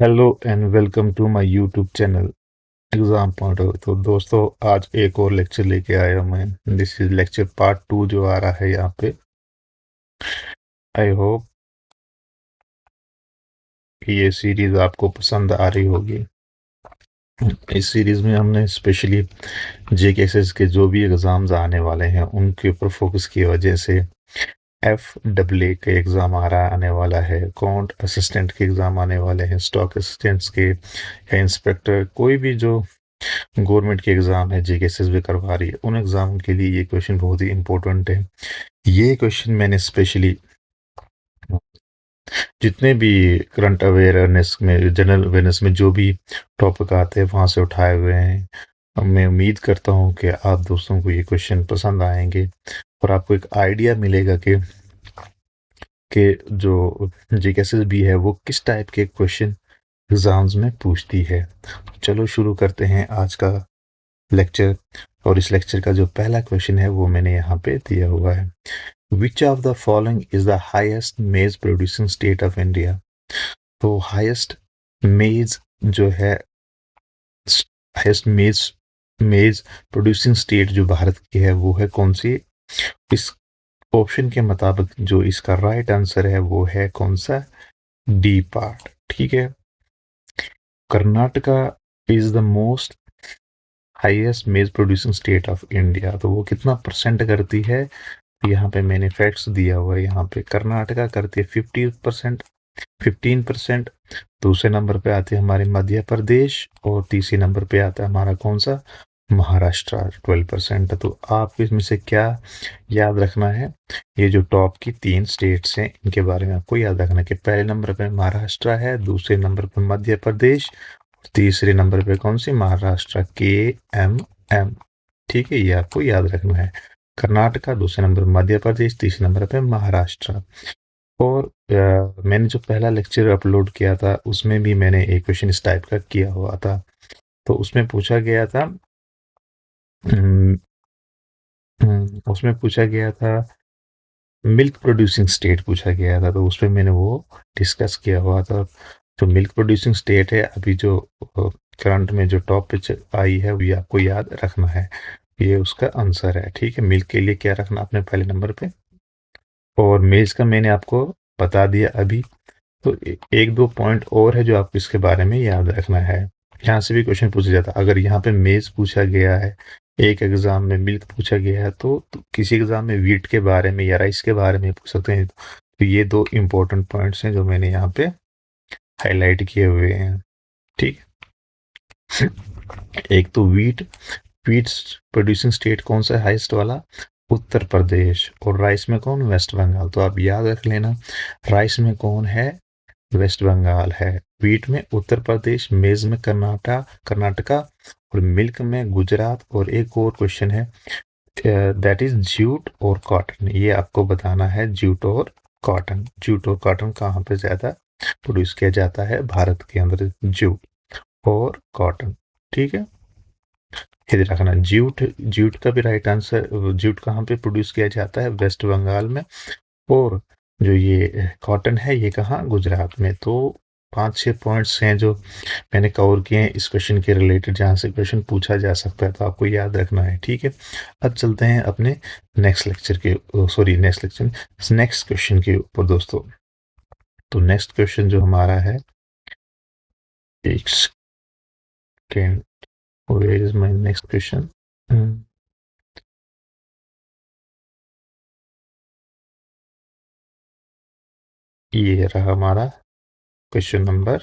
Hello and welcome to my YouTube channel Exam Pointer. तो दोस्तों, आज एक और लेक्चर लेके आया हूं मैं। दिस इज लेक्चर पार्ट 2 जो आ रहा है यहाँ पे। आई होप कि ये सीरीज आपको पसंद आ रही होगी। इस सीरीज में हमने स्पेशली जेकेएसएस के जो भी एग्जाम्स आने वाले हैं उनके ऊपर फोकस की वजह से एफ डब्ल्यू ए के एग्जाम आने वाला है, अकाउंट असिस्टेंट के एग्जाम आने वाले हैं, स्टॉक असिस्टेंट्स के या इंस्पेक्टर, कोई भी जो गवर्नमेंट के एग्जाम है जेकेएसएस भी करवा रही है, उन एग्जाम के लिए ये क्वेश्चन बहुत ही इंपॉर्टेंट है। ये क्वेश्चन मैंने स्पेशली जितने भी करंट अवेयरनेस में, जनरल अवेयरनेस में जो भी टॉपिक आते हैं वहां से उठाए हुए हैं। अब मैं उम्मीद करता हूँ कि आप दोस्तों को ये क्वेश्चन पसंद आएंगे और आपको एक आइडिया मिलेगा कि जो जेकेएसएस भी है वो किस टाइप के क्वेश्चन एग्जाम्स में पूछती है। चलो शुरू करते हैं आज का लेक्चर। और इस लेक्चर का जो पहला क्वेश्चन है वो मैंने यहाँ पे दिया हुआ है। विच of the following is the highest मेज प्रोड्यूसिंग स्टेट ऑफ इंडिया? तो हाईएस्ट मेज जो है, हाईएस्ट मेज मेज प्रोड्यूसिंग स्टेट जो भारत की है वो है कौन सी? इस ऑप्शन के मुताबिक जो इसका राइट आंसर है वो है कौन सा? D part. ठीक है। Karnataka is the most highest मेज प्रोड्यूसिंग स्टेट ऑफ इंडिया। तो वो कितना परसेंट करती है? यहाँ पे मैंने फैक्ट्स दिया हुआ है। यहाँ पे कर्नाटका करती है 50%, 15%। दूसरे नंबर पे आते हैं हमारे मध्य प्रदेश और तीसरे नंबर पे आता है हमारा कौन सा? महाराष्ट्र, 12%। तो आपको इसमें से क्या याद रखना है? ये जो टॉप की 3 स्टेट्स हैं इनके बारे में आपको याद रखना है कि पहले नंबर पे महाराष्ट्र है, दूसरे नंबर पे मध्य प्रदेश, तीसरे नंबर पे कौन सी? महाराष्ट्र, KMM। ठीक है, ये आपको याद रखना है। कर्नाटका, दूसरे नंबर मध्य प्रदेश, तीसरे नंबर पे महाराष्ट्र। और मैंने जो पहला लेक्चर अपलोड किया था उसमें भी मैंने एक क्वेश्चन इस टाइप का किया हुआ था। तो उसमें पूछा गया था हम्म, उसमें पूछा गया था मिल्क प्रोड्यूसिंग स्टेट पूछा गया था। तो उसमें मैंने वो डिस्कस किया हुआ था। जो मिल्क प्रोड्यूसिंग स्टेट है अभी जो करंट में जो टॉप पे आई है वो आपको याद रखना है। ये उसका आंसर है। ठीक है, मिल्क के लिए क्या रखना आपने पहले नंबर पे। और मेज का मैंने आपको बता दिया अभी। तो एक दो पॉइंट और है जो आपको इसके बारे में याद रखना है। यहाँ से भी क्वेश्चन पूछा जाता है। अगर यहाँ पे मेज पूछा गया है, एक एग्जाम में मिल्क पूछा गया है, तो किसी एग्जाम में वीट के बारे में या राइस के बारे में पूछ सकते हैं। तो ये दो इंपॉर्टेंट पॉइंट्स हैं जो मैंने यहाँ पे हाईलाइट किए हुए हैं। ठीक। एक तो वीट प्रोड्यूसिंग स्टेट कौन सा है हाईएस्ट वाला? उत्तर प्रदेश। और राइस में कौन? वेस्ट बंगाल। तो आप याद रख लेना, राइस में कौन है? वेस्ट बंगाल है। वीट में उत्तर प्रदेश, मेज में कर्नाटका और मिल्क में गुजरात। और एक और क्वेश्चन है, दैट इज जूट और कॉटन। ये आपको बताना है, जूट और कॉटन। जूट और कॉटन कहाँ पे ज्यादा प्रोड्यूस किया जाता है भारत के अंदर? जूट और कॉटन। ठीक है, याद रखना। जूट जूट का भी राइट आंसर, जूट कहाँ पे प्रोड्यूस किया जाता है? वेस्ट बंगाल में। और जो ये कॉटन है ये कहाँ? गुजरात में। तो 5-6 पॉइंट्स हैं जो मैंने कवर किए हैं इस क्वेश्चन के रिलेटेड, जहाँ से क्वेश्चन पूछा जा सकता है, तो आपको याद रखना है। ठीक है। अब चलते हैं अपने नेक्स्ट लेक्चर के, sorry next lecture, next question के ऊपर दोस्तों। तो नेक्स्ट क्वेश्चन जो हमारा है, एक second, where is my next question? ये रहा हमारा क्वेश्चन नंबर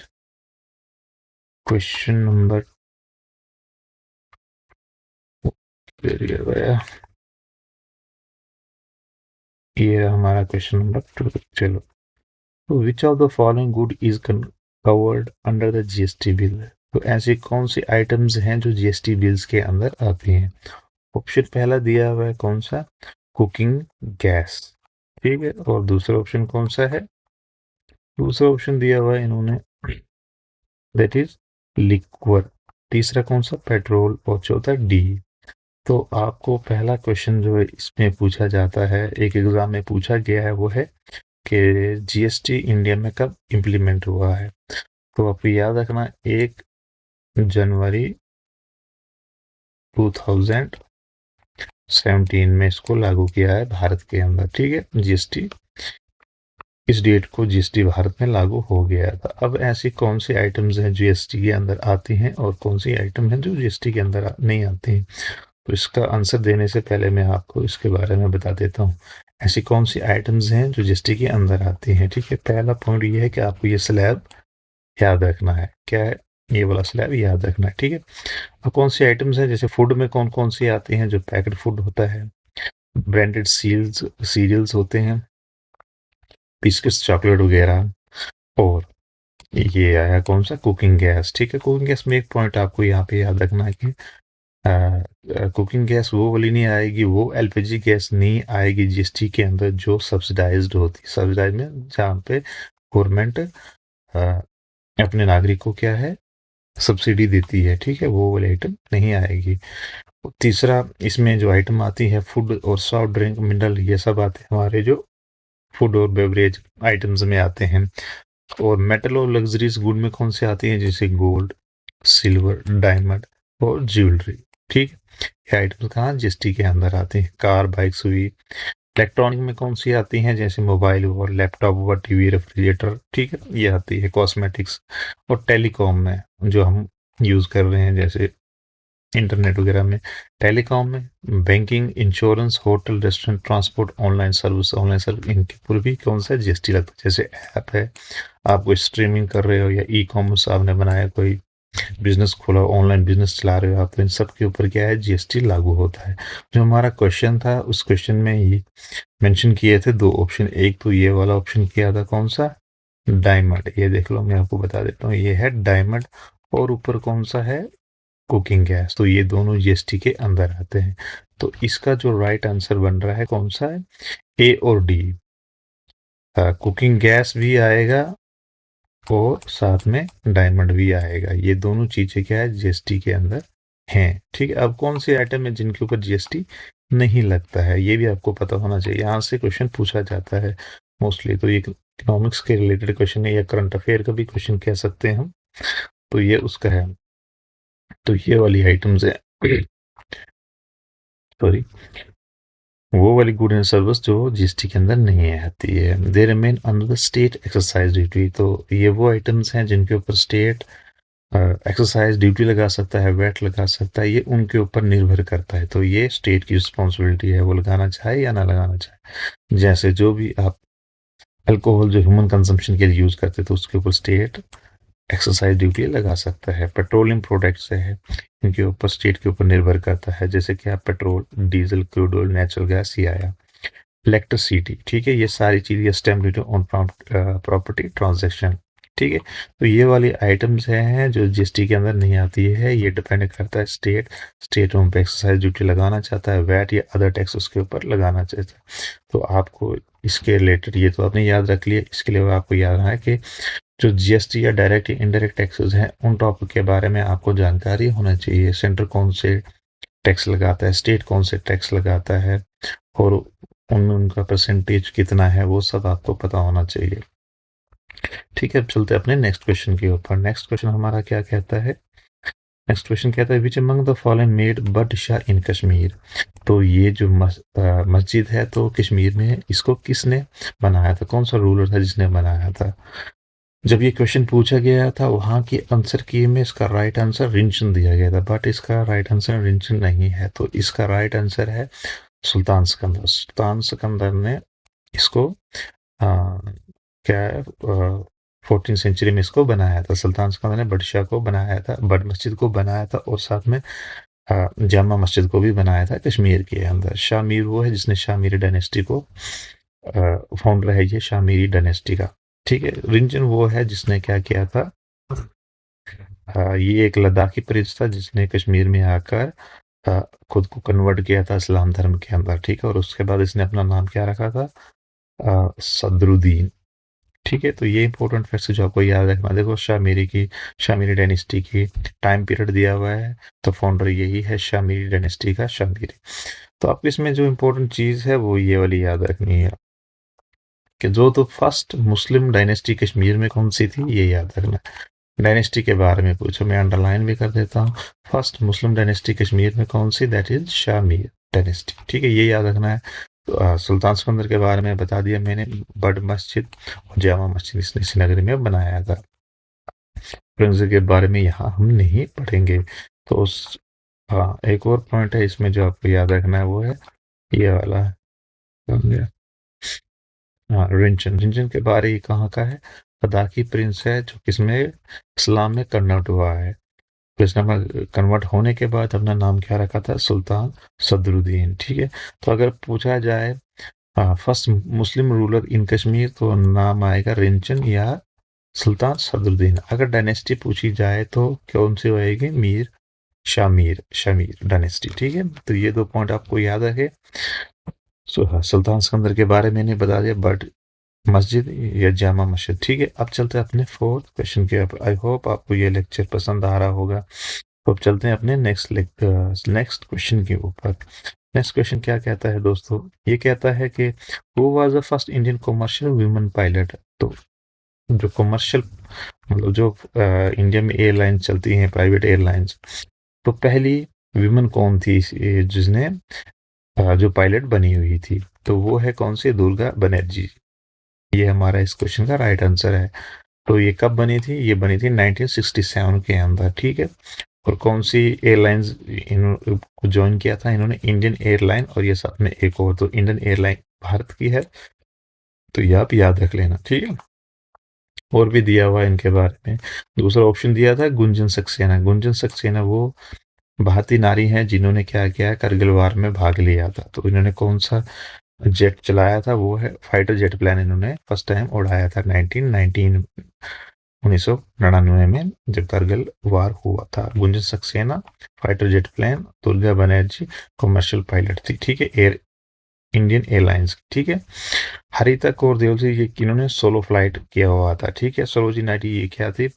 ये रहा हमारा क्वेश्चन नंबर 2। चलो, तो विच of the following good is covered under the GST bill? तो ऐसी कौन सी आइटम्स हैं जो जीएसटी बिल्स के अंदर आती हैं? ऑप्शन पहला दिया हुआ है कौन सा? Cooking gas. ठीक है। और दूसरा ऑप्शन कौन सा है? दूसरा ऑप्शन दिया हुआ है इन्होंने, दैट इज लिक्वर। तीसरा कौन सा? पेट्रोल। और चौथा डी। तो आपको पहला क्वेश्चन जो है इसमें पूछा जाता है, एक एग्जाम में पूछा गया है, वो है कि जीएसटी इंडिया में कब इम्प्लीमेंट हुआ है? तो आपको याद रखना 1 जनवरी 2017 में इसको लागू किया है भारत के अंदर, ठीक है। जीएसटी इस डेट को जीएसटी भारत में लागू हो गया था। अब ऐसी कौन सी आइटम्स हैं जो जीएसटी के अंदर आती हैं और कौन सी आइटम हैं जो जीएसटी के अंदर नहीं आती हैं, तो इसका आंसर देने से पहले मैं आपको इसके बारे में बता देता हूँ। ऐसी कौन सी आइटम्स हैं जो जीएसटी के अंदर आती हैं, ठीक है। पहला पॉइंट ये है कि आपको ये स्लैब याद रखना है। क्या है? ये वाला स्लैब याद रखना है, ठीक है। अब कौन सी आइटम्स हैं, जैसे फूड में कौन कौन सी आती हैं, जो पैकेट फूड होता है, ब्रांडेड सीरियल्स होते हैं, बिस्किट्स चॉकलेट वगैरह, और ये आया कौन सा, कुकिंग गैस, ठीक है। कुकिंग गैस में एक पॉइंट आपको यहाँ पे याद रखना है कि कुकिंग गैस वो वाली नहीं आएगी, वो एलपीजी गैस नहीं आएगी जीएसटी के अंदर जो सब्सिडाइज्ड होती है। सब्सिडाइज में जहाँ पे गवर्नमेंट अपने नागरिक को क्या है, सब्सिडी देती है, ठीक है, वो वाली आइटम नहीं आएगी। तीसरा, इसमें जो आइटम आती है फूड और सॉफ्ट ड्रिंक मिनरल, ये सब आते हैं हमारे जो फूड और बेवरेज आइटम्स में आते हैं। और मेटल और लग्जरीज गुड में कौन से आती हैं, जैसे गोल्ड, सिल्वर, डायमंड और ज्वेलरी, ठीक है। ये आइटम्स कहाँ, जीएसटी के अंदर आते हैं। कार, बाइक्स हुई। इलेक्ट्रॉनिक में कौन सी आती हैं, जैसे मोबाइल हुआ, लैपटॉप हुआ, टीवी, रेफ्रिजरेटर, ठीक है, ये आती है। कॉस्मेटिक्स और टेलीकॉम में जो हम यूज कर रहे हैं, जैसे इंटरनेट वगैरह में, टेलीकॉम में, banking, insurance, hotel, restaurant, transport, online service, इनके ऊपर भी कौन सा जीएसटी लगता है। जैसे ऐप है, आप कोई स्ट्रीमिंग कर रहे हो, या ई कॉमर्स आपने बनाया, कोई बिजनेस खोला, ऑनलाइन बिजनेस चला रहे हो आप, तो इन सब के ऊपर क्या है, जीएसटी लागू होता है। जो हमारा क्वेश्चन था, उस क्वेश्चन में ये मेंशन किए थे 2 ऑप्शन। एक तो ये वाला ऑप्शन किया था कौन सा, डायमंड। ये देख लो, मैं आपको बता देता हूँ, ये है डायमंड। और ऊपर कौन सा है, कुकिंग गैस। तो ये दोनों जीएसटी के अंदर आते हैं। तो इसका जो राइट आंसर बन रहा है कौन सा है, ए और डी। कुकिंग गैस भी आएगा और साथ में डायमंड भी आएगा। ये दोनों चीजें क्या है, जीएसटी के अंदर हैं, ठीक है। अब कौन सी आइटम है जिनके ऊपर जीएसटी नहीं लगता है, ये भी आपको पता होना चाहिए। यहाँ से क्वेश्चन पूछा जाता है मोस्टली। तो ये इकोनॉमिक्स के रिलेटेड क्वेश्चन है, या करंट अफेयर का भी क्वेश्चन कह सकते हैं हम। तो ये उसका है। तो ये वाली आइटम्स है, सॉरी, वो वाली गुड एंड सर्विस जो जीएसटी के अंदर नहीं आती है। They remain under the state exercise duty. तो ये वो आइटम्स हैं जिनके ऊपर स्टेट एक्सरसाइज ड्यूटी लगा सकता है, वैट लगा सकता है, ये उनके ऊपर निर्भर करता है। तो ये स्टेट की रिस्पॉन्सिबिलिटी है, वो लगाना चाहे या ना लगाना चाहे। जैसे जो भी आप अल्कोहल जो ह्यूमन कंजम्पशन के लिए यूज करते, तो उसके ऊपर स्टेट एक्सरसाइज ड्यूटी लगा सकता है। पेट्रोलियम प्रोडक्ट्स है, इनके ऊपर स्टेट के ऊपर निर्भर करता है, जैसे कि आप petrol, diesel, crude oil, natural gas, ये आया। इलेक्ट्रिसिटी, ठीक है, ये सारी चीजें stamp duty on property transaction, ठीक है। तो ये वाली आइटम्स हैं जो जीएसटी के अंदर नहीं आती है। ये डिपेंड करता है स्टेट उन पे एक्सरसाइज ड्यूटी लगाना चाहता है, वैट या अदर टैक्स उसके ऊपर लगाना चाहता है। तो आपको इसके रिलेटेड ये तो आपने याद रख लिया। इसके लिए आपको याद रखना है कि जो जीएसटी या डायरेक्ट या इनडायरेक्ट टैक्सेस हैं, उन टॉपिक के बारे में आपको जानकारी होना चाहिए। सेंटर कौन से टैक्स लगाता है, स्टेट कौन से टैक्स लगाता है, और उनका परसेंटेज कितना है, वो सब आपको पता होना चाहिए, ठीक है। अब चलते हैं अपने नेक्स्ट क्वेश्चन के ऊपर। नेक्स्ट क्वेश्चन हमारा क्या कहता है, नेक्स्ट क्वेश्चन कहता है, which among the following made बादशाह इन कश्मीर। तो ये जो मस्जिद है, तो कश्मीर में इसको किसने बनाया था, कौन सा रूलर था जिसने बनाया था। जब ये क्वेश्चन पूछा गया था, वहां की आंसर की में इसका राइट आंसर रिंचन दिया गया था, बट इसका राइट आंसर रिंचन नहीं है। तो इसका राइट आंसर है सुल्तान सिकंदर। सुल्तान सिकंदर ने इसको क्या है, 14th सेंचुरी में इसको बनाया था। सुल्तान सिकंदर ने बडशाह को बनाया था, बड़ मस्जिद को बनाया था, और साथ में जामा मस्जिद को भी बनाया था कश्मीर के अंदर। शाह मीर वो है जिसने शाह मीरी डायनेस्टी को, फाउंडर है ये शाह मीरी डायनेस्टी का, ठीक है। रिंचन वो है जिसने क्या किया था, ये एक लद्दाखी प्रिंस था जिसने कश्मीर में आकर खुद को कन्वर्ट किया था इस्लाम धर्म के अंदर, ठीक है। और उसके बाद इसने अपना नाम क्या रखा था, सदरुद्दीन, ठीक है। तो ये इंपॉर्टेंट फैक्ट्स जो आपको याद रखना। देखो, शाह मीरी डायनेस्टी की टाइम पीरियड दिया हुआ है, तो फाउंडर यही है शाह मीरी डायनेस्टी का, शाह मीरी। तो आपको इसमें जो इंपॉर्टेंट चीज है वो ये वाली याद रखनी है कि जो तो फर्स्ट मुस्लिम डायनेस्टी कश्मीर में कौन सी थी, ये याद रखना। डायनेस्टी के बारे में पूछो, मैं अंडरलाइन भी कर देता हूँ। फर्स्ट मुस्लिम डायनेस्टी कश्मीर में कौन सी? That is Shahmir dynasty. ठीक है, ये याद रखना है। तो सुल्तान सिकंदर के बारे में बता दिया मैंने, बड़ मस्जिद और जामा मस्जिद इसने श्रीनगर में बनाया था। औरंगजेब के बारे में यहाँ हम नहीं पढ़ेंगे। तो उस हाँ, एक और पॉइंट है इसमें जो आपको याद रखना है, वो है ये वाला। समझे? हाँ, रिंचन। रिंचन के बारे ये कहाँ का है? लद्दाखी प्रिंस है जो किसमें इस्लाम में कन्वर्ट हुआ है। तो इस्लाम कन्वर्ट होने के बाद अपना नाम क्या रखा था? सुल्तान सदरुद्दीन। ठीक है, तो अगर पूछा जाए first Muslim ruler in Kashmir, तो नाम आएगा रिंचन या सुल्तान सदरुद्दीन। अगर डायनेस्टी पूछी जाए तो कौन सी होएगी? मीर शामीर, शामीर डायनेस्टी। ठीक है, तो ये दो पॉइंट आपको याद रखे। सुल्तान सिकंदर के बारे में नहीं बता दिया, बट मस्जिद या जामा मस्जिद। ठीक है, अब चलते हैं अपने फोर्थ क्वेश्चन के ऊपर। आई होप आपको ये लेक्चर पसंद आ रहा होगा। तो अब चलते हैं अपने नेक्स्ट क्वेश्चन के ऊपर। नेक्स्ट क्वेश्चन क्या कहता है दोस्तों? ये कहता है कि who was the first Indian commercial women pilot? तो जो कमर्शियल मतलब जो इंडिया में एयरलाइन चलती हैं, प्राइवेट एयरलाइंस, तो पहली विमेन कौन थी जिसने जो पायलट बनी हुई थी? तो वो है कौन सी? दुर्गा बनर्जी। ये हमारा इस क्वेश्चन का राइट आंसर है। तो ये कब बनी थी? ये बनी थी 1967 के अंदर। ठीक है, और कौन सी एयरलाइंस को ज्वाइन किया था इन्होंने? इंडियन एयरलाइन, और ये साथ में एक और, तो इंडियन एयरलाइन भारत की है, तो ये आप याद रख लेना। ठीक है, और भी दिया हुआ है इनके बारे में। दूसरा ऑप्शन दिया था गुंजन सक्सेना। गुंजन सक्सेना वो भारतीय नारी हैं जिन्होंने क्या किया है? करगिल वार में भाग लिया था। तो इन्होंने कौन सा जेट चलाया था? वो है फाइटर जेट प्लेन, इन्होंने फर्स्ट टाइम उड़ाया था 1999 में, जब करगिल वार हुआ था। Gunjan Saxena fighter jet plane, Durga Banerjee commercial pilot थी। ठीक है, एयर इंडियन एयरलाइंस। ठीक है, हरिता कौर देओल जी, ये इन्होंने सोलो फ्लाइट किया हुआ था। ठीक है, सरोजिनी नायडू ये क्या थी?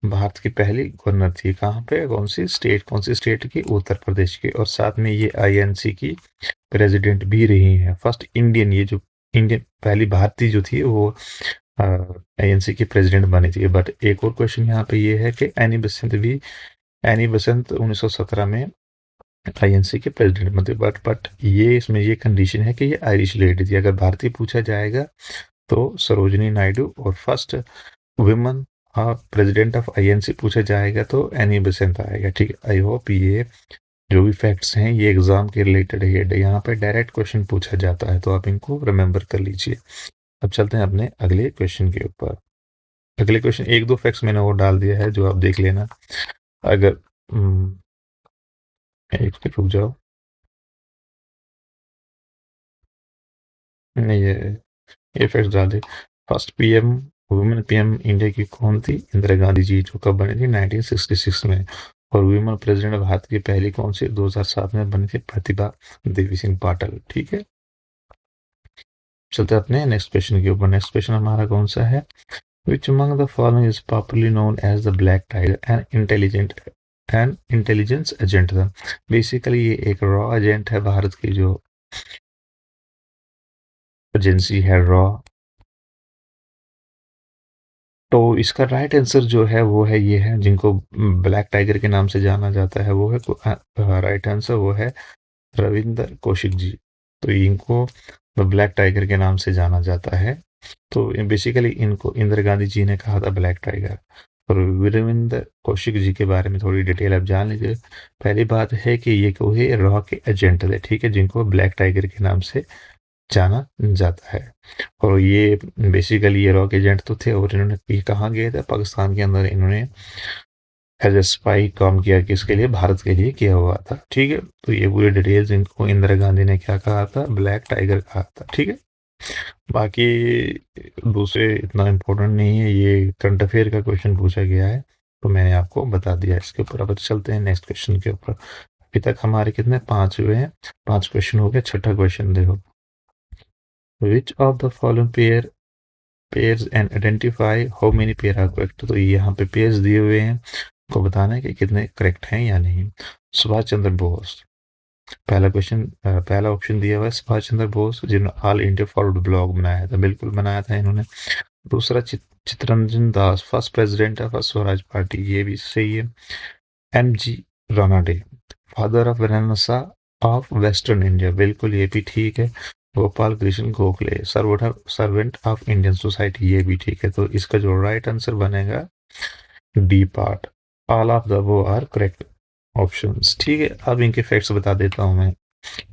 भारत की पहली गवर्नर थी। कहाँ पे? कौन सी स्टेट की? उत्तर प्रदेश की। और साथ में ये आईएनसी की प्रेसिडेंट भी रही हैं। फर्स्ट इंडियन, ये जो इंडियन पहली भारतीय जो थी वो आईएनसी की प्रेसिडेंट बनी थी। बट एक और क्वेश्चन यहाँ पे ये है कि एनी बसंत 1917 में आईएनसी के प्रेसिडेंट बने। बट ये इसमें ये कंडीशन है कि ये आयरिश लेडी थी। अगर भारतीय पूछा जाएगा तो सरोजिनी नायडू, और first women president of INC पूछा जाएगा तो एनी बेसेंट आएगा। ठीक है, आई होप ये जो भी फैक्ट्स हैं ये एग्जाम के रिलेटेड है, यहाँ पे डायरेक्ट क्वेश्चन पूछा जाता है, तो आप इनको रिमेंबर कर लीजिए। अब चलते हैं अपने अगले क्वेश्चन के ऊपर। अगले क्वेश्चन एक दो फैक्ट्स मैंने और डाल दिया है जो आप देख लेना। अगर एक मिनट रुक जाओ, नहीं ये फैक्ट्स डाल दिए। First PM women PM India की कौन थी? इंदिरा गांधी जी, जो कब बनी थी? 1966 में। और वुमेन प्रेसिडेंट भारत की पहली कौन सी? 2007 में बनी थी, प्रतिभा देवी सिंह पाटिल। ठीक है, चलते हैं अपने नेक्स्ट क्वेश्चन के ऊपर। नेक्स्ट क्वेश्चन हमारा कौन सा है? Which among the following is popularly known as the black tiger and intelligence agent था? बेसिकली ये एक रॉ एजेंट है, भारत की जो एजेंसी है रॉ। तो इसका राइट आंसर जो है वो है ये है, जिनको ब्लैक टाइगर के नाम से जाना जाता है, वो है राइट आंसर वो है रविंदर कौशिक जी। तो इनको ब्लैक टाइगर के नाम से जाना जाता है। तो बेसिकली इनको इंदिरा गांधी जी ने कहा था ब्लैक टाइगर। और वीरेंद्र कौशिक जी के बारे में थोड़ी डिटेल आप जान लीजिए। पहली बात है कि ये कोई रॉ के एजेंट थे, ठीक है, जिनको ब्लैक टाइगर के नाम से जाना जाता है। और ये बेसिकली ये रॉक एजेंट तो थे, और इन्होंने ये कहाँ गए थे? पाकिस्तान के अंदर इन्होंने एज ए स्पाई काम किया, किसके लिए? भारत के लिए किया हुआ था। ठीक है, तो ये पूरी डिटेल्स इनको इंदिरा गांधी ने क्या कहा था? ब्लैक टाइगर कहा था। ठीक है, बाकी दूसरे इतना इम्पोर्टेंट नहीं है, ये करंट अफेयर का क्वेश्चन पूछा गया है, तो मैंने आपको बता दिया इसके ऊपर। अब चलते हैं नेक्स्ट क्वेश्चन के ऊपर। अभी तक हमारे कितने? 5 हुए हैं, 5 क्वेश्चन हो गए। छठा क्वेश्चन देखो, which of the following pairs and identify how many pair are correct? तो यहाँ पे पेयर्स दिए हुए हैं, को बताना है कि कितने करेक्ट हैं या नहीं। सुभाष चंद्र बोस, पहला क्वेश्चन, पहला ऑप्शन दिया हुआ है सुभाष चंद्र बोस, जिन्होंने ऑल इंडिया फॉरवर्ड ब्लॉग बनाया था। बिल्कुल बनाया था इन्होंने। दूसरा Chittaranjan Das, first president of Swaraj party, ये भी सही है। M G. Ranade, father of renaissance of western India, बिल्कुल ये भी ठीक है। Gopal Krishna Gokhale, servant of Indian society, ये भी ठीक है। तो इसका जो राइट आंसर बनेगा D part. All of the वो आर करेक्ट ऑप्शंस। ठीक है, अब इनके फैक्ट्स बता देता हूँ मैं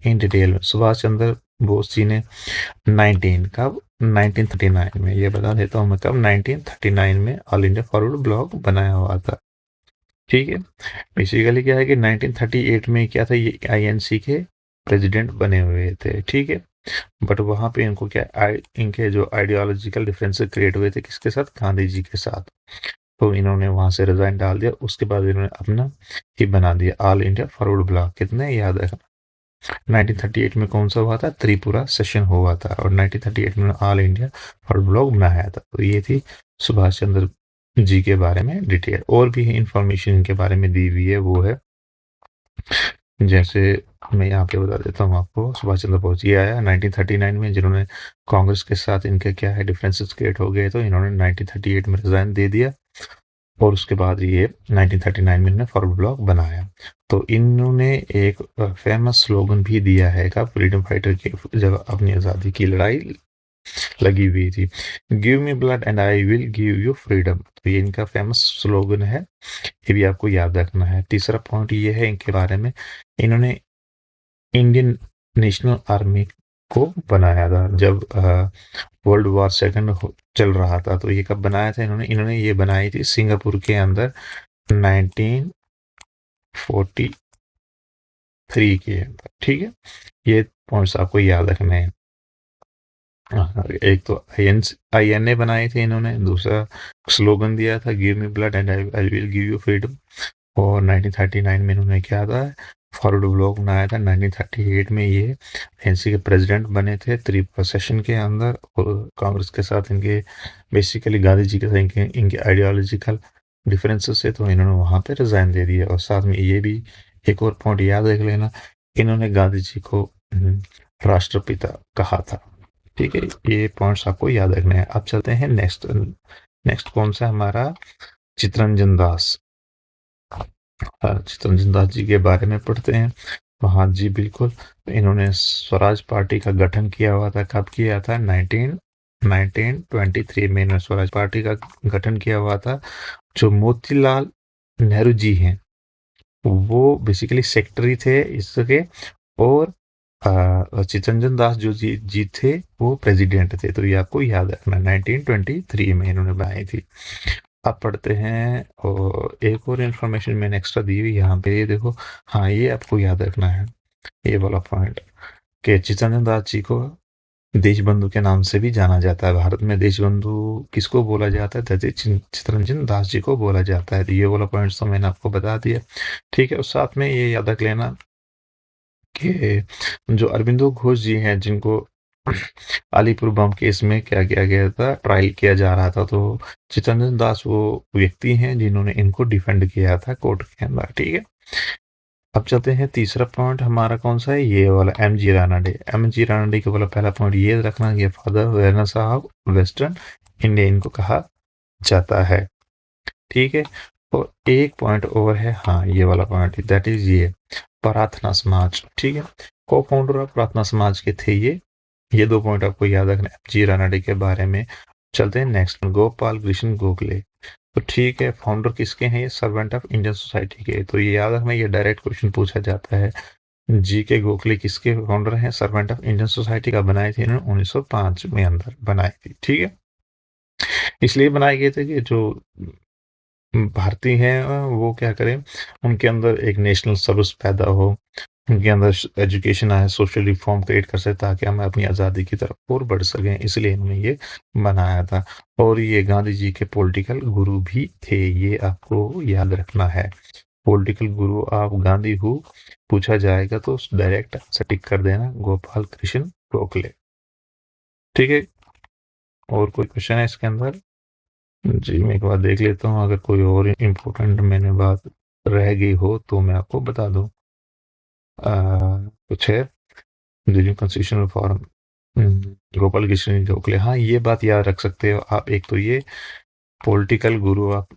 इन डिटेल में। सुभाष चंद्र बोस जी ने 1939 में, ये बता देता हूँ मैं कब, 1939 में ऑल इंडिया फॉरवर्ड ब्लॉक बनाया हुआ था। ठीक है, बेसिकली क्या है कि 1938 में क्या था, ये आईएनसी के प्रेसिडेंट बने हुए थे। ठीक है, बट वहां पे इनको क्या इनके जो आइडियोलॉजिकल डिफरेंसेस क्रिएट हुए थे किसके साथ, गांधी जी के साथ। तो इन्होंने वहां से रिजाइन डाल दिया। उसके बाद इन्होंने अपना ही बना दिया ऑल इंडिया फॉरवर्ड ब्लॉक। कितने याद रखना, 1938 में कौन सा हुआ था, त्रिपुरा सेशन हुआ था, और 1938 में ऑल इंडिया फॉरवर्ड ब्लॉक बनाया था। तो ये थी सुभाष चंद्र जी के बारे में डिटेल। और भी इंफॉर्मेशन इनके बारे में दी हुई है, वो है जैसे मैं यहाँ पे बता देता हूँ आपको। सुभाष चंद्र बोस ये आया 1939 में, जिन्होंने कांग्रेस के साथ इनके क्या है डिफरेंसेस क्रिएट हो गए, तो इन्होंने 1938 में रिजाइन दे दिया। और उसके बाद ये 1939 में इन्होंने फॉरवर्ड ब्लॉक बनाया। तो इन्होंने एक फेमस स्लोगन भी दिया है का फ्रीडम फाइटर के, जब अपनी आज़ादी की लड़ाई लगी हुई थी, give me blood and I will give you freedom. तो ये इनका फेमस स्लोगन है, ये भी आपको याद रखना है। तीसरा पॉइंट ये है इनके बारे में, इन्होंने इंडियन नेशनल आर्मी को बनाया था जब वर्ल्ड वॉर सेकंड चल रहा था। तो ये कब बनाया था इन्होंने, ये बनाई थी सिंगापुर के अंदर 1943 के अंदर। ठीक है, ये पॉइंट्स आपको याद रखने हैं। एक तो INA बनाए थे इन्होंने, दूसरा स्लोगन दिया था give me blood and I will give you freedom, और 1939 में इन्होंने क्या था, फॉरवर्ड ब्लॉक बनाया था। 1938 में ये एनसी के प्रेसिडेंट बने थे त्रिपुरा सेशन के अंदर, और कांग्रेस के साथ इनके बेसिकली गांधी जी के साथ इनके आइडियोलॉजिकल डिफरेंसेस है, तो इन्होंने वहां पे रिजाइन दे दिया। और साथ में ये भी एक और पॉइंट याद रख लेना, इन्होंने गांधी जी को राष्ट्रपिता कहा था। ठीक है, ये पॉइंट्स आपको याद रखने हैं। अब चलते हैं नेक्स्ट। नेक्स्ट कौन सा हमारा, चित्तरंजन दास। चित्तरंजन दास जी के बारे में पढ़ते हैं। तो हाँ जी बिल्कुल, इन्होंने स्वराज पार्टी का गठन किया हुआ था। कब किया था, 1923 में इन्होंने स्वराज पार्टी का गठन किया हुआ था। जो मोतीलाल नेहरू जी हैं, वो बेसिकली सेक्रेटरी थे इसके, और चित्तरंजन दास जो जी थे वो प्रेसिडेंट थे। तो ये आपको याद रखना, 1923 में इन्होंने बनाई थी। अब पढ़ते हैं, और एक और इन्फॉर्मेशन मैंने एक्स्ट्रा दी हुई यहाँ पे, ये देखो। हाँ, ये आपको याद रखना है, ये वाला पॉइंट, कि चित्तरंजन दास जी को देश बंधु के नाम से भी जाना जाता है। भारत में देश बंधु किसको बोला जाता है, चित्तरंजन दास जी को बोला जाता है। तो ये वाला पॉइंट तो मैंने आपको बता दिया। ठीक है, और साथ में ये याद रख लेना कि जो अरबिंदो घोष जी हैं, जिनको अलीपुर बम केस में क्या किया गया था, ट्रायल किया जा रहा था, तो चित्तरंजन दास वो व्यक्ति हैं जिन्होंने इनको डिफेंड किया था कोर्ट के अंदर। ठीक है, अब चलते हैं तीसरा पॉइंट हमारा कौन सा है, ये वाला एम.जी. रानाडे। एम.जी. रानाडे के वाला पहला पॉइंट ये रखना, ये father awareness of western India इनको कहा जाता है। ठीक है, और एक पॉइंट और है, हाँ ये वाला पॉइंट, दैट इज ये प्रार्थना समाज। ठीक है, को फाउंडर ऑफ प्रार्थना समाज के थे ये दो पॉइंट आपको याद रखना है जी रानाडे के बारे में। चलते हैं नेक्स्ट, गोपाल कृष्ण गोखले। तो ठीक है, फाउंडर किसके हैं, ये सर्वेंट ऑफ इंडियन सोसाइटी के। तो ये याद रखना, ये डायरेक्ट क्वेश्चन पूछा जाता है। जी के गोखले किसके फाउंडर हैं, सर्वेंट ऑफ इंडियन सोसाइटी का बनाए थे इन्होंने 1905 में अंदर बनाई थी। ठीक है, इसलिए बनाए गए थे कि जो भारतीय हैं वो क्या करें, उनके अंदर एक नेशनल सर्विस पैदा हो, उनके अंदर एजुकेशन आए, सोशल रिफॉर्म क्रिएट कर सके, ताकि हम अपनी आज़ादी की तरफ और बढ़ सकें। इसलिए इन्होंने ये बनाया था। और ये गांधी जी के पॉलिटिकल गुरु भी थे, ये आपको याद रखना है। पॉलिटिकल गुरु आप गांधी हु पूछा जाएगा तो डायरेक्ट आंसर टिक कर देना, गोपाल कृष्ण गोखले। ठीक है, और कोई क्वेश्चन है इसके अंदर? जी मैं एक बार देख लेता हूँ, अगर कोई और इम्पोर्टेंट मैंने बात रह गई हो तो मैं आपको बता दूं। कुछ है, during constitutional form Gopal Krishna Gokhale, हाँ ये बात याद रख सकते हो आप। एक तो ये पॉलिटिकल गुरु आप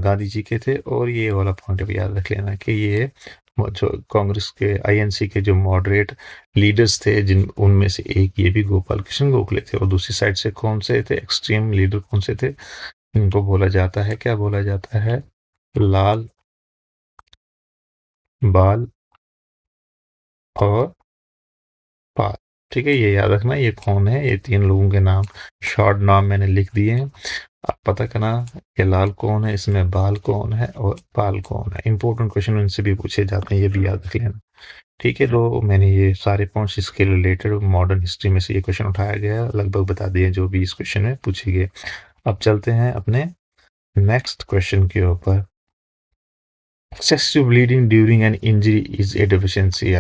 गांधी जी के थे, और ये वाला पॉइंट भी याद रख लेना कि ये वो जो कांग्रेस के आईएनसी के जो मॉडरेट लीडर्स थे, जिन उनमें से एक ये भी गोपाल कृष्ण गोखले थे। और दूसरी साइड से कौन से थे एक्सट्रीम लीडर, कौन से थे? इनको बोला जाता है, क्या बोला जाता है? लाल, बाल और पाल। ठीक है, ये याद रखना ये कौन है। ये तीन लोगों के नाम, शॉर्ट नाम मैंने लिख दिए हैं। आप पता करना ये लाल कौन है, इसमें बाल कौन है और पाल कौन है। इंपॉर्टेंट क्वेश्चन उनसे भी पूछे जाते हैं, ये भी याद रख लेना। ठीक है, तो मैंने ये सारे पॉइंट्स इसके रिलेटेड मॉडर्न हिस्ट्री में से ये क्वेश्चन उठाया गया है, लगभग बता दिए जो भी इस क्वेश्चन में पूछे गए। अब चलते हैं अपने नेक्स्ट क्वेश्चन के ऊपर। Excessive bleeding during an injury is a deficiency.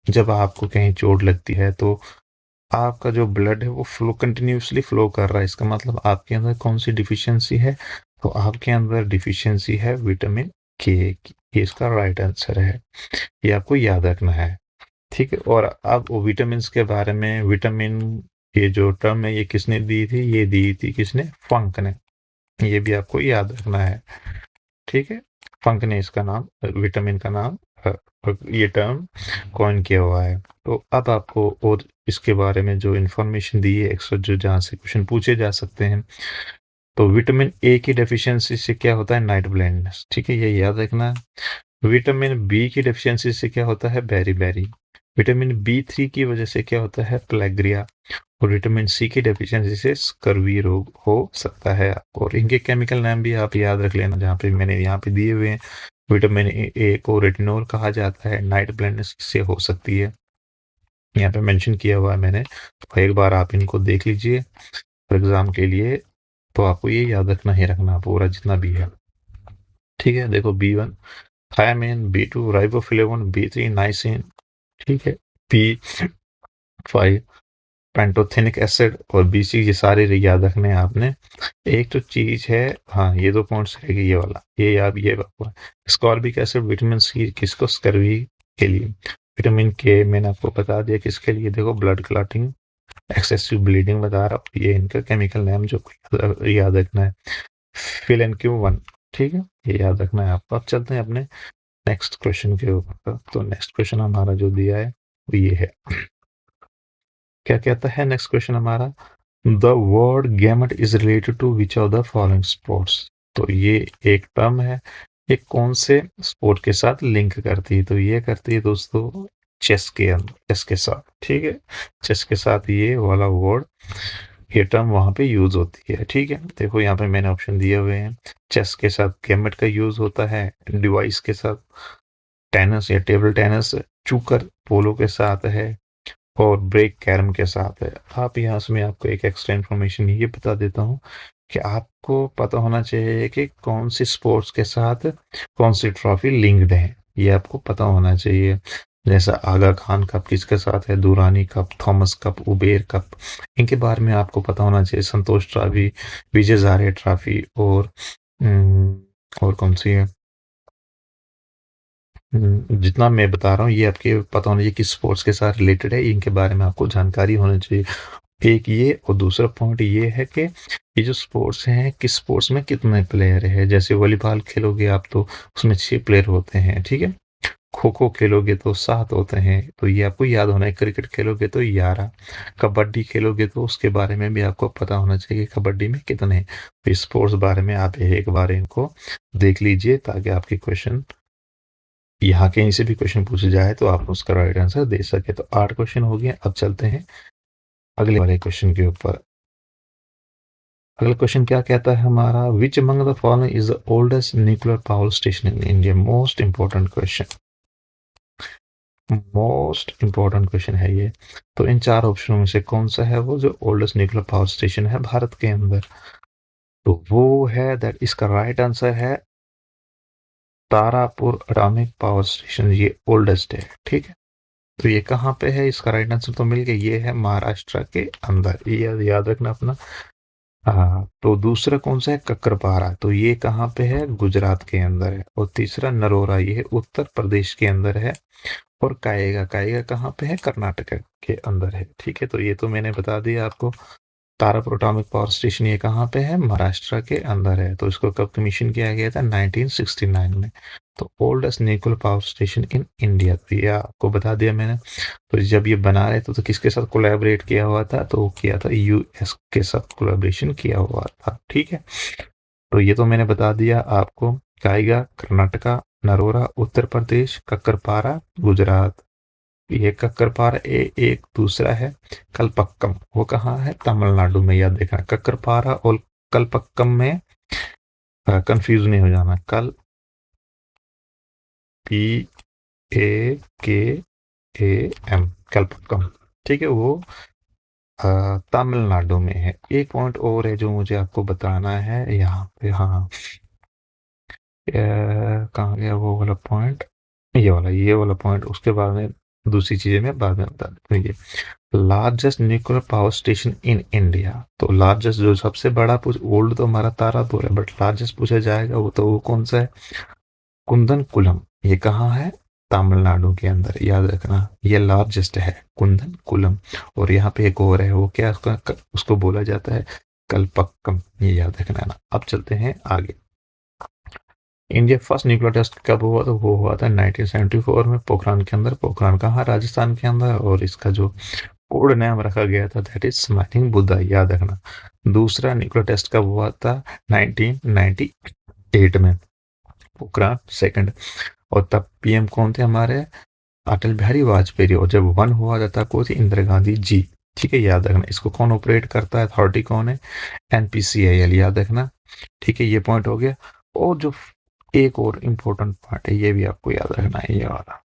जब आपको कहीं चोट लगती है तो आपका जो ब्लड है वो फ्लो कंटिन्यूसली फ्लो कर रहा है, इसका मतलब आपके अंदर कौन सी डिफिशियंसी है? तो आपके अंदर डिफिशियंसी है विटामिन के की। ये इसका राइट आंसर है, ये आपको याद रखना है। ठीक है, और अब विटामिन के बारे में, विटामिन ये जो टर्म है ये किसने दी थी? ये दी थी किसने? फंक ने। ये भी आपको याद रखना है। ठीक है, फंक ने इसका नाम, विटामिन का नाम, ये टर्म कॉइन किया हुआ है। तो अब आपको और इसके बारे में जो इंफॉर्मेशन दी है एक्स्ट्रा, जो जहाँ से क्वेश्चन पूछे जा सकते हैं। तो विटामिन ए की डेफिशिएंसी से क्या होता है? Night blindness. ठीक है, ये याद रखना है। विटामिन बी की डेफिशिएंसी से क्या होता है? Berry berry. विटामिन बी3 की वजह से क्या होता है? प्लेग्रिया। और विटामिन सी की डेफिशिएंसी से स्कर्वी रोग हो सकता है आपको। और इनके केमिकल नाम भी आप याद रख लेना, जहाँ पे मैंने यहाँ पे दिए हुए हैं। विटामिन ए को रेटिनॉल कहा जाता है। नाइट ब्लाइंडनेस इससे हो सकती है, यहाँ पे मेंशन किया हुआ है मैंने, तो एक बार आप इनको देख लीजिए फॉर एग्जाम के लिए। तो आपको ये याद रखना ही रखना पूरा जितना भी है। ठीक है, देखो B1 thiamine, B2 riboflavin, B3 niacin. ठीक है, B5 पेंटोथेनिक एसिड और B6, ये सारे याद रखने हैं आपने। एक तो चीज है, हाँ ये दो पॉइंट्स रहेगी, ये वाला ये याद, ये स्कॉर्बिक एसिड विटामिन सी किसको? स्कर्वी के लिए। विटामिन के मैंने आपको बता दिया किसके लिए, देखो ब्लड क्लॉटिंग, एक्सेसिव ब्लीडिंग बता रहा हूँ, ये इनका केमिकल नेम जो याद रखना है। Fill in Q one. ठीक है, ये याद रखना है आपको। अब चलते हैं अपने नेक्स्ट क्वेश्चन के ऊपर। तो नेक्स्ट क्वेश्चन हमारा जो दिया है वो ये है, क्या कहता है नेक्स्ट क्वेश्चन हमारा? The word gamut is related to which of the following sports. तो ये एक टर्म है, ये कौन से स्पोर्ट के साथ लिंक करती है? तो ये करती है दोस्तों चेस के अंदर, चेस के साथ। ठीक है, चेस के साथ ये वाला वर्ड, ये टर्म वहां पे यूज होती है। ठीक है, देखो यहाँ पे मैंने ऑप्शन दिए हुए हैं। चेस के साथ गेमट का यूज होता है, डिवाइस के साथ टेनिस या टेबल टेनिस, चूकर पोलो के साथ है, और ब्रेक कैरम के साथ है। आप यहाँ से मैं आपको एक एक्स्ट्रा इन्फॉर्मेशन ये बता देता हूँ कि आपको पता होना चाहिए कि कौन सी स्पोर्ट्स के साथ कौन सी ट्रॉफी लिंक्ड है, ये आपको पता होना चाहिए। जैसा आगा खान कप किसके साथ है? Durani cup, Thomas cup, Uber cup, इनके बारे में आपको पता होना चाहिए। संतोष ट्रॉफी, विजय हजारे ट्रॉफी, और कौन सी है? जितना मैं बता रहा हूँ ये आपके पता होना चाहिए किस स्पोर्ट्स के साथ रिलेटेड है, इनके बारे में आपको जानकारी होनी चाहिए। एक ये, और दूसरा पॉइंट ये है कि ये जो स्पोर्ट्स हैं किस स्पोर्ट्स में कितने प्लेयर है। जैसे वॉलीबॉल खेलोगे आप तो उसमें 6 प्लेयर होते हैं। ठीक है, खो खो खेलोगे तो 7 होते हैं, तो ये आपको याद होना है। क्रिकेट खेलोगे तो 11, कबड्डी खेलोगे तो उसके बारे में भी आपको पता होना चाहिए कबड्डी में कितने हैं। तो स्पोर्ट्स बारे में आप एक बार इनको देख लीजिए, ताकि आपके क्वेश्चन यहाँ कहीं से भी क्वेश्चन पूछे जाए तो आप उसका राइट आंसर दे सके। तो 8 क्वेश्चन हो गए। अब चलते हैं अगले वाले क्वेश्चन के ऊपर। अगला क्वेश्चन क्या कहता है हमारा? विच among the following is the oldest nuclear power station in India? Most important question, most important question है ये। तो इन 4 ऑप्शनों में से कौन सा है वो जो ओल्डेस्ट न्यूक्लियर पावर स्टेशन है भारत के अंदर? तो वो है दैट, इसका राइट आंसर है तारापुर एटॉमिक पावर स्टेशन, ये ओल्डेस्ट है। ठीक है, तो ये कहाँ पे है? इसका राइट आंसर तो मिल गया, ये है महाराष्ट्र के अंदर, ये याद रखना अपना। हाँ, तो दूसरा कौन सा है? कक्करपारा, तो ये कहाँ पे है? गुजरात के अंदर है। और तीसरा नरोरा, ये उत्तर प्रदेश के अंदर है। और काएगा, काएगा कहाँ पे है? कर्नाटक के अंदर है, ठीक है। तो ये तो मैंने बता दिया आपको। तारापुर एटॉमिक पावर स्टेशन ये कहाँ पे है? महाराष्ट्र के अंदर है। तो इसको कब कमीशन किया गया था? 1969 में। तो oldest nuclear power station in India, तो ये आपको बता दिया मैंने। तो जब ये बना रहे थे तो किसके साथ कोलैबोरेट किया हुआ था? तो वो किया था यूएस के साथ कोलैबोरेशन किया हुआ था, ठीक है। तो ये तो मैंने बता दिया आपको। काइगा कर्नाटका, नरोरा उत्तर प्रदेश, कक्करपारा गुजरात। ये कक्करपारा एक दूसरा है कलपक्कम, वो कहाँ है? तमिलनाडु में। याद देखना, कक्करपारा और कलपक्कम में कंफ्यूज नहीं हो जाना। कल पी ए के ए एम, कलपक्कम, ठीक है। वो तमिलनाडु में है। एक पॉइंट और है जो मुझे आपको बताना है यहाँ पे। हाँ, कहाँ गया वो वाला पॉइंट? ये वाला पॉइंट, उसके बाद में दूसरी चीजें मैं बाद में बता देता हूँ। ये largest nuclear power station in India, तो लार्जेस्ट जो सबसे बड़ा पूछ, ओल्ड तो हमारा तारापुर है, बट लार्जेस्ट पूछा जाएगा वो तो वो कौन सा है? कुंदन कुलम। ये कहाँ है? तमिलनाडु के अंदर, याद रखना। ये लार्जेस्ट है कुंदन कुलम। और यहाँ पे एक और है, वो क्या उसको बोला जाता है? कलपक्कम, ये याद रखना है ना। अब चलते हैं आगे। इंडिया फर्स्ट न्यूक्लियर टेस्ट कब हुआ? तो वो हुआ था 1974 में, पोखरान के अंदर। पोखरान कहाँ? राजस्थान के अंदर। और इसका जो कोड नाम रखा गया था दैट इज स्माइलिंग बुद्धा, याद रखना। दूसरा न्यूक्लियर टेस्ट कब हुआ था? 1998 में, पोखरान सेकंड। और तब पीएम कौन थे हमारे? अटल बिहारी वाजपेयी। और जब वन हुआ था तब कौन थी? इंदिरा गांधी जी, ठीक है। याद रखना, इसको कौन ऑपरेट करता है? अथॉरिटी कौन है? एनपीसीआईएल, याद रखना, ठीक है। ये पॉइंट हो गया। और जो एक और इम्पोर्टेंट पॉइंट है, ये भी आपको याद रखना है, ये वाला।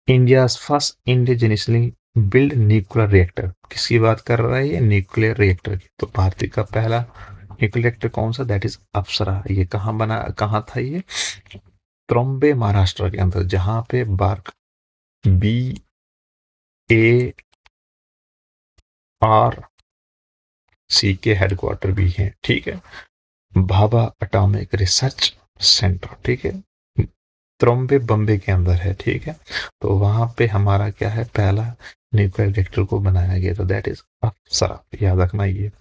India first indigenously build nuclear reactor, किसकी बात कर रहा है? ये न्यूक्लियर रिएक्टर की। तो भारतीय का पहला न्यूक्लियर रिएक्टर कौन सा? दैट इज अप्सरा। ये कहाँ बना, कहाँ था ये? त्रम्बे महाराष्ट्र के अंदर, जहां पे BARC B A R C के हेडक्वार्टर भी हैं, ठीक है। भाभा एटॉमिक रिसर्च सेंटर, ठीक है, त्रम्बे बम्बे के अंदर है, ठीक है। तो वहां पे हमारा क्या है? पहला न्यूक्लियर रिएक्टर को बनाया गया था, दैट इज अप्सरा, याद रखना ये।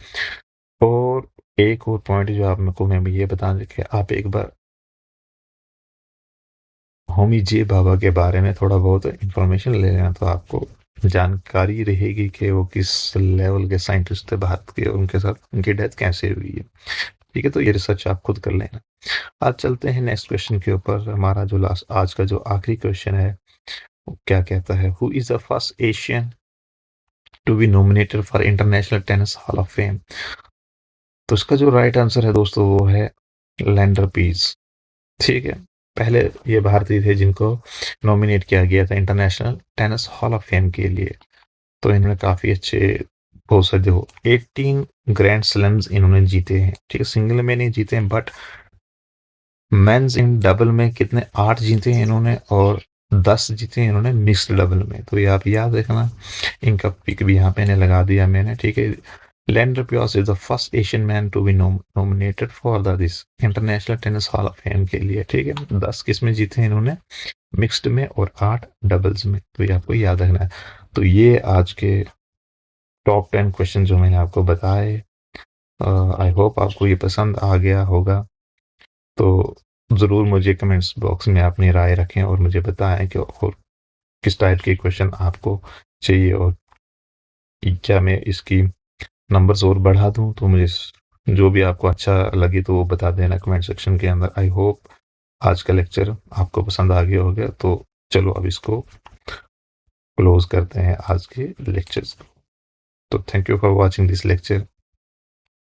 और एक और पॉइंट जो आपको मैं ये बता दें कि आप एक बार होमी जे बाबा के बारे में थोड़ा बहुत इंफॉर्मेशन ले लेना, तो आपको जानकारी रहेगी कि वो किस लेवल के साइंटिस्ट थे भारत के, और उनके साथ उनकी डेथ कैसे हुई है, ठीक है। तो ये रिसर्च आप खुद कर लेना। आज चलते हैं नेक्स्ट क्वेश्चन के ऊपर। हमारा जो लास्ट आज का जो आखिरी क्वेश्चन है वो क्या कहता है? Who is the first Asian to be nominated for international tennis hall of fame? तो इसका जो राइट आंसर है दोस्तों वो है लैंडर पीस, ठीक है। पहले ये भारतीय थे जिनको नॉमिनेट किया गया था international tennis hall of fame के लिए। तो इन्होंने काफी अच्छे, बहुत सारे देखो 18 ग्रैंड स्लैम्स इन्होंने जीते हैं, ठीक है। सिंगल में नहीं जीते हैं, बट मेंस इन डबल में कितने? 8 जीते हैं इन्होंने, और 10 जीते हैं इन्होंने मिक्स्ड डबल में। तो ये आप याद रखना, इनका पिक भी यहाँ पे लगा दिया मैंने, ठीक है। Leander Paes is the first Asian man to be nominated for the this international tennis hall of fame के लिए, ठीक है। 10 किस में जीते हैं इन्होंने? मिक्स्ड में, और 8 डबल्स में। तो ये आपको याद रखना है। तो ये आज के टॉप 10 क्वेश्चन जो मैंने आपको बताए, आई होप आपको ये पसंद आ गया होगा। तो ज़रूर मुझे कमेंट्स बॉक्स में अपनी राय रखें और मुझे बताएं कि और किस टाइप के क्वेश्चन आपको चाहिए, और क्या मैं इसकी नंबर्स और बढ़ा दूं। तो मुझे जो भी आपको अच्छा लगे तो वो बता देना कमेंट सेक्शन के अंदर। आई होप आज का लेक्चर आपको पसंद आ गया होगा। तो चलो अब इसको क्लोज करते हैं आज के लेक्चर्स को। तो thank you for watching this lecture.